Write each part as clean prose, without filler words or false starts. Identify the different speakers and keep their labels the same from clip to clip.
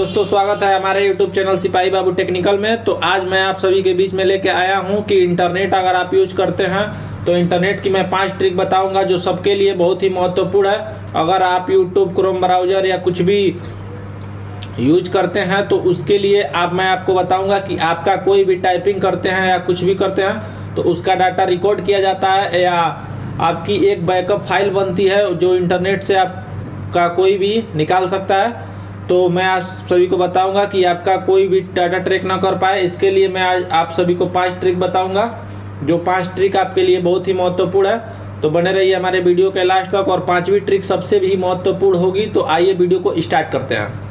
Speaker 1: दोस्तों स्वागत है हमारे YouTube चैनल सिपाही बाबू टेक्निकल में। तो आज मैं आप सभी के बीच में लेके आया हूं कि इंटरनेट अगर आप यूज करते हैं तो इंटरनेट की मैं 5 ट्रिक बताऊंगा जो सबके लिए बहुत ही महत्वपूर्ण है। अगर आप YouTube क्रोम ब्राउजर या कुछ भी यूज करते हैं तो उसके लिए मैं आपको बताऊंगा कि आपका कोई भी टाइपिंग करते हैं या कुछ भी करते हैं तो उसका डाटा रिकॉर्ड किया जाता है या आपकी एक बैकअप फाइल बनती है जो इंटरनेट से आपका कोई भी निकाल सकता है। तो मैं आप सभी को बताऊंगा कि आपका कोई भी डाटा ट्रैक ना कर पाए। इसके लिए मैं आज आप सभी को 5 ट्रिक बताऊंगा जो 5 ट्रिक आपके लिए बहुत ही महत्वपूर्ण है। तो बने रहिए हमारे वीडियो के लास्ट तक और 5वीं ट्रिक सबसे भी महत्वपूर्ण होगी। तो आइए वीडियो को स्टार्ट करते हैं।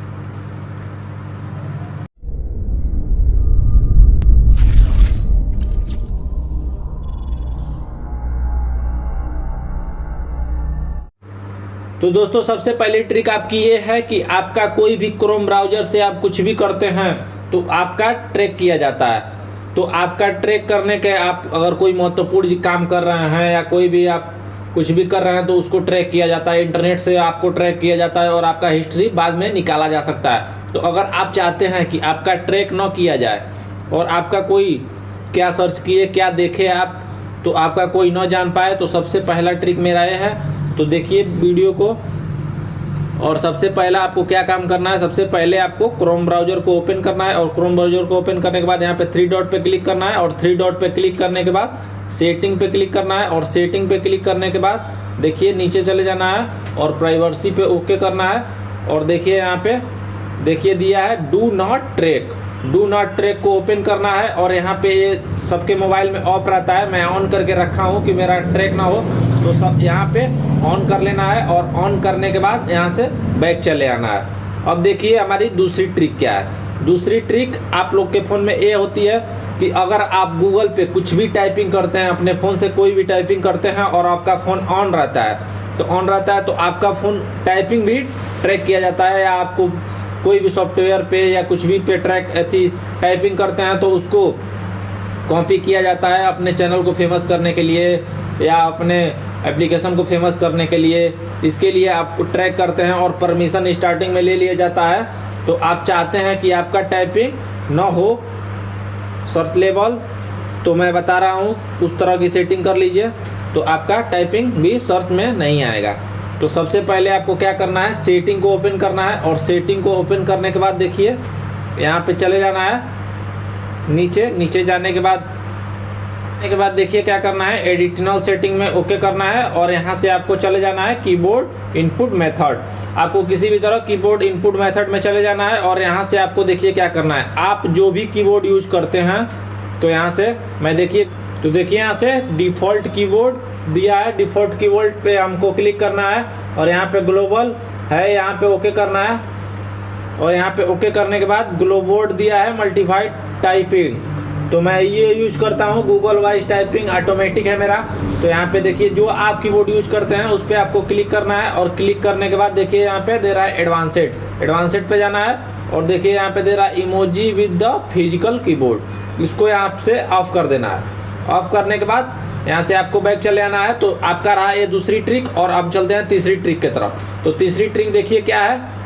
Speaker 1: तो दोस्तों सबसे पहली ट्रिक आपकी ये है कि आपका कोई भी क्रोम ब्राउजर से आप कुछ भी करते हैं तो आपका ट्रैक किया जाता है। तो आपका ट्रैक करने के आप अगर कोई महत्वपूर्ण काम कर रहे हैं या कोई भी आप कुछ भी कर रहे हैं तो उसको ट्रैक किया जाता है। इंटरनेट से आपको ट्रैक किया जाता है और आपका हिस्ट्री बाद में निकाला जा सकता है। तो अगर आप चाहते हैं कि आपका ट्रैक न किया जाए और आपका कोई क्या सर्च किए क्या देखे आप तो आपका कोई न जान पाए तो सबसे पहला ट्रिक मेरा ये है। तो देखिए वीडियो को और सबसे पहला आपको क्या काम करना है। सबसे पहले आपको क्रोम ब्राउजर को ओपन करना है और क्रोम ब्राउजर को ओपन करने के बाद यहाँ पे 3 डॉट पे क्लिक करना है और 3 डॉट पे क्लिक करने के बाद सेटिंग पे क्लिक करना है और सेटिंग पे क्लिक करने के बाद देखिए नीचे चले जाना है और प्राइवेसी पे ओके करना है। और देखिए यहाँ पे देखिए दिया है डू नॉट ट्रैक को ओपन करना है और यहाँ पे ये सबके मोबाइल में ऑफ रहता है। मैं ऑन करके रखा हूँ कि मेरा ट्रैक ना हो तो सब यहाँ पे ऑन कर लेना है और ऑन करने के बाद यहाँ से बैक चले आना है। अब देखिए हमारी दूसरी ट्रिक क्या है। दूसरी ट्रिक आप लोग के फ़ोन में ये होती है कि अगर आप गूगल पे कुछ भी टाइपिंग करते हैं अपने फ़ोन से कोई भी टाइपिंग करते हैं और आपका फ़ोन ऑन रहता है तो आपका फ़ोन टाइपिंग भी ट्रैक किया जाता है। या आपको कोई भी सॉफ्टवेयर पे या कुछ भी पे टाइपिंग करते हैं तो उसको कॉपी किया जाता है अपने चैनल को फेमस करने के लिए या अपने एप्लीकेशन को फेमस करने के लिए। इसके लिए आपको ट्रैक करते हैं और परमिशन स्टार्टिंग में ले लिया जाता है। तो आप चाहते हैं कि आपका टाइपिंग ना हो सर्च लेवल तो मैं बता रहा हूँ उस तरह की सेटिंग कर लीजिए तो आपका टाइपिंग भी सर्च में नहीं आएगा। तो सबसे पहले आपको क्या करना है, सेटिंग को ओपन करना है और सेटिंग को ओपन करने के बाद देखिए यहाँ पे चले जाना है नीचे जाने के बाद देखिए क्या करना है, एडिशनल सेटिंग में ओके करना है और यहाँ से आपको चले जाना है कीबोर्ड इनपुट मेथड। आपको किसी भी तरह कीबोर्ड इनपुट मेथड में चले जाना है और यहाँ से आपको देखिए क्या करना है, आप जो भी कीबोर्ड यूज करते हैं तो यहाँ से देखिए यहाँ से डिफ़ॉल्ट कीबोर्ड दिया है। डिफ़ॉल्ट कीबोर्ड पे हमको क्लिक करना है और यहाँ पे ग्लोबल है, यहाँ पे ओके करना है और यहाँ पे ओके करने के बाद ग्लोबोर्ड दिया है मल्टीप्लाइड टाइपिंग। तो मैं ये यूज करता हूँ गूगल वॉइस टाइपिंग ऑटोमेटिक है मेरा। तो यहाँ पे देखिए जो आप कीबोर्ड यूज करते हैं उस पर आपको क्लिक करना है और क्लिक करने के बाद देखिए यहाँ पे दे रहा है एडवांसेड पे जाना है और देखिए यहाँ पे दे रहा है emoji with the physical keyboard. इसको यहाँ से ऑफ कर देना है। ऑफ करने के बाद यहाँ से आपको बैक चले आना है। तो आपका रहा ये दूसरी ट्रिक और अब चलते हैं तीसरी ट्रिक की तरफ। तो तीसरी ट्रिक देखिए क्या है।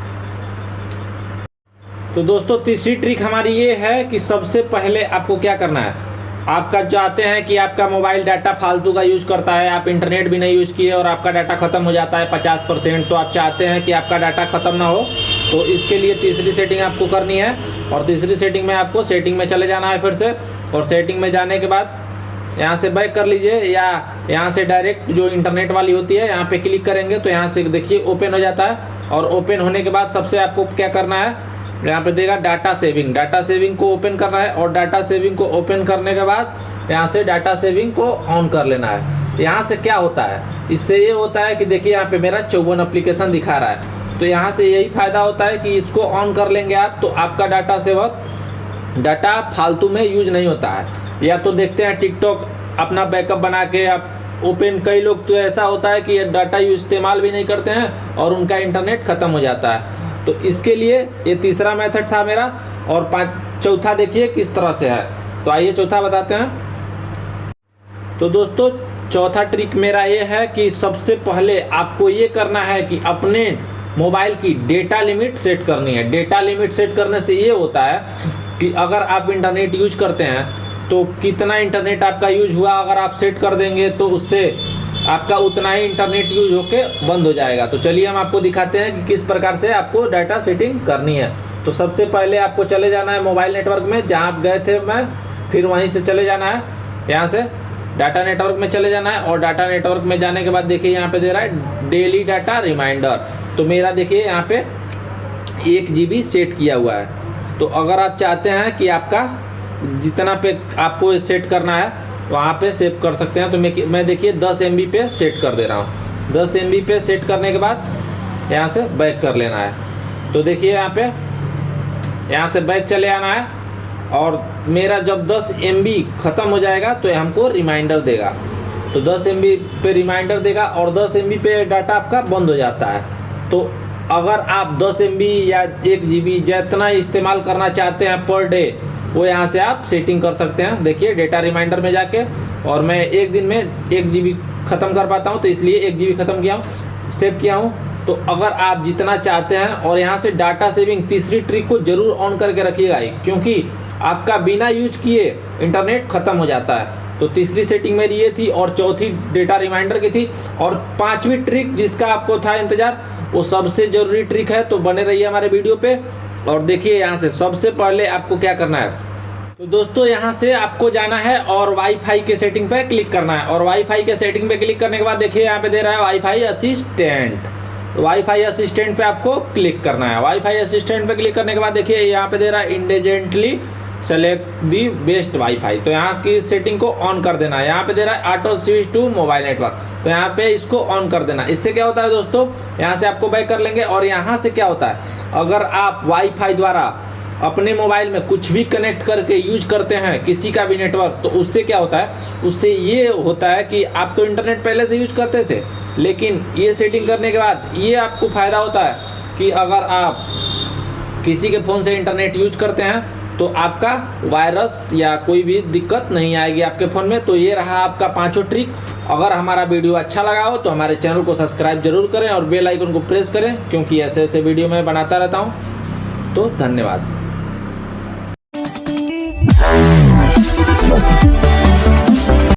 Speaker 1: तो दोस्तों तीसरी ट्रिक हमारी ये है कि सबसे पहले आपको क्या करना है, आपका चाहते हैं कि आपका मोबाइल डाटा फालतू का यूज करता है, आप इंटरनेट भी नहीं यूज किए और आपका डाटा खत्म हो जाता है 50%। तो आप चाहते हैं कि आपका डाटा खत्म ना हो तो इसके लिए तीसरी सेटिंग आपको करनी है। और तीसरी सेटिंग में आपको सेटिंग में चले जाना है फिर से और सेटिंग में जाने के बाद यहाँ से बैक कर लीजिए या यहाँ से डायरेक्ट जो इंटरनेट वाली होती है यहाँ पे क्लिक करेंगे तो यहाँ से देखिए ओपन हो जाता है। और ओपन होने के बाद सबसे आपको क्या करना है, यहाँ पे देगा डाटा सेविंग को ओपन करना है और डाटा सेविंग को ओपन करने के बाद यहाँ से डाटा सेविंग को ऑन कर लेना है। यहाँ से क्या होता है, इससे ये होता है कि देखिए यहाँ पे मेरा 54 एप्लीकेशन दिखा रहा है। तो यहाँ से यही फायदा होता है कि इसको ऑन कर लेंगे आप तो आपका डाटा फालतू में यूज नहीं होता है। या तो देखते हैं टिकटॉक अपना बैकअप बना के आप ओपन, कई लोग तो ऐसा होता है कि डाटा यूज इस्तेमाल भी नहीं करते हैं और उनका इंटरनेट खत्म हो जाता है। तो इसके लिए ये तीसरा मेथड था मेरा। और चौथा देखिए किस तरह से है। तो आइए चौथा बताते हैं। तो दोस्तों चौथा ट्रिक मेरा ये है कि सबसे पहले आपको ये करना है कि अपने मोबाइल की डेटा लिमिट सेट करनी है। डेटा लिमिट सेट करने से ये होता है कि अगर आप इंटरनेट यूज करते हैं तो कितना इंटरनेट आपका यूज हुआ अगर आप सेट कर देंगे तो उससे आपका उतना ही इंटरनेट यूज होके बंद हो जाएगा। तो चलिए हम आपको दिखाते हैं कि किस प्रकार से आपको डाटा सेटिंग करनी है। तो सबसे पहले आपको चले जाना है मोबाइल नेटवर्क में, जहाँ आप गए थे मैं, फिर वहीं से चले जाना है, यहाँ से डाटा नेटवर्क में चले जाना है। और डाटा नेटवर्क में जाने के बाद देखिए यहाँ पे दे रहा है डेली डाटा रिमाइंडर। तो मेरा देखिए यहाँ पे 1 GB सेट किया हुआ है। तो अगर आप चाहते हैं कि आपका जितना पे आपको सेट करना है वहाँ पे सेव कर सकते हैं। तो मैं देखिए 10 MB पे सेट कर दे रहा हूँ। 10 MB पे सेट करने के बाद यहाँ से बैक कर लेना है। तो देखिए यहाँ से बैक चले आना है और मेरा जब 10 MB ख़त्म हो जाएगा तो हमको रिमाइंडर देगा। तो 10 MB पे रिमाइंडर देगा और 10 MB पे डाटा आपका बंद हो जाता है। तो अगर आप 10 MB या 1 GB जितना इस्तेमाल करना चाहते हैं पर डे, वो यहाँ से आप सेटिंग कर सकते हैं। देखिए डेटा रिमाइंडर में जाके, और मैं एक दिन में 1 GB ख़त्म कर पाता हूँ तो इसलिए 1 GB ख़त्म किया हूँ, सेव किया हूँ। तो अगर आप जितना चाहते हैं, और यहाँ से डाटा सेविंग तीसरी ट्रिक को जरूर ऑन करके रखिएगा, क्योंकि आपका बिना यूज किए इंटरनेट ख़त्म हो जाता है। तो तीसरी सेटिंग मेरी ये थी और चौथी डेटा रिमाइंडर की थी। और 5वीं ट्रिक जिसका आपको था इंतज़ार, वो सबसे ज़रूरी ट्रिक है। तो बने रहिए हमारे वीडियो पे। और देखिए यहाँ से सबसे पहले आपको क्या करना है, तो दोस्तों यहाँ से आपको जाना है और वाईफाई के सेटिंग पे क्लिक करना है। और वाईफाई के सेटिंग पे क्लिक करने के बाद देखिए यहाँ पे दे रहा है वाईफाई असिस्टेंट। वाईफाई असिस्टेंट पे आपको क्लिक करना है। वाईफाई असिस्टेंट पे क्लिक करने के बाद देखिए यहाँ पे दे रहा है इंडिजेंटली सेलेक्ट दी बेस्ट वाईफाई। तो यहाँ की सेटिंग को ऑन कर देना है। यहाँ पे दे रहा है auto switch to mobile network, तो यहाँ पे इसको ऑन कर देना। इससे क्या होता है दोस्तों, यहाँ से आपको बैक कर लेंगे। और यहाँ से क्या होता है, अगर आप वाईफाई द्वारा अपने मोबाइल में कुछ भी कनेक्ट करके यूज करते हैं किसी का भी नेटवर्क, तो उससे क्या होता है, उससे ये होता है कि आप तो इंटरनेट पहले से यूज करते थे, लेकिन ये सेटिंग करने के बाद ये आपको फ़ायदा होता है कि अगर आप किसी के फ़ोन से इंटरनेट यूज करते हैं तो आपका वायरस या कोई भी दिक्कत नहीं आएगी आपके फ़ोन में। तो ये रहा आपका 5 ट्रिक। अगर हमारा वीडियो अच्छा लगा हो तो हमारे चैनल को सब्सक्राइब जरूर करें और बेल आइकन को प्रेस करें, क्योंकि ऐसे ऐसे वीडियो मैं बनाता रहता हूँ। तो धन्यवाद।